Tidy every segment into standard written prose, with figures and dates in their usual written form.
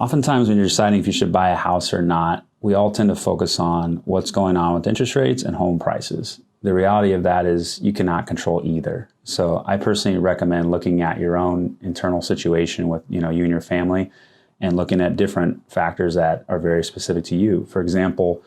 Oftentimes when you're deciding if you should buy a house or not, we all tend to focus on what's going on with interest rates and home prices. The reality of that is you cannot control either. So I personally recommend looking at your own internal situation with you and your family and looking at different factors that are very specific to you. For example,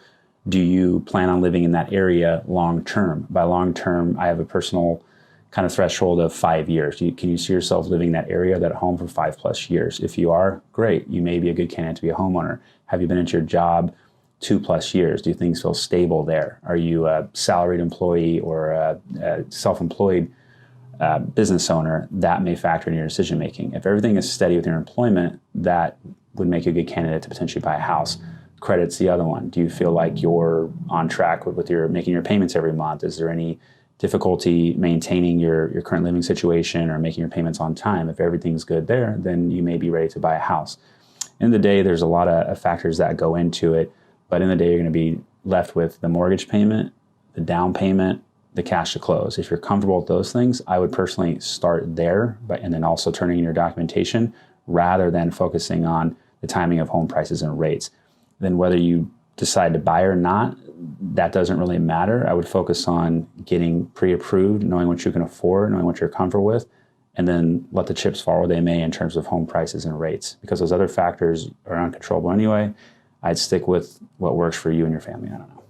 do you plan on living in that area long term? By long term, I have a personal kind of threshold of 5 years. Can you see yourself living in that area, that home for 5+ years? If you are, great. You may be a good candidate to be a homeowner. Have you been into your job 2+ years? Do things feel stable there? Are you a salaried employee or a self-employed business owner? That may factor in your decision making. If everything is steady with your employment, that would make you a good candidate to potentially buy a house. Credit's the other one. Do you feel like you're on track with your making your payments every month? Is there any difficulty maintaining your current living situation or making your payments on time? If everything's good there, then you may be ready to buy a house. In the day, there's a lot of factors that go into it, but in the day, you're going to be left with the mortgage payment, the down payment, the cash to close. If you're comfortable with those things, I would personally start there, and then also turning in your documentation rather than focusing on the timing of home prices and rates. Then whether you decide to buy or not, that doesn't really matter. I would focus on getting pre-approved, knowing what you can afford, knowing what you're comfortable with, and then let the chips fall where they may in terms of home prices and rates. Because those other factors are uncontrollable anyway, I'd stick with what works for you and your family. I don't know.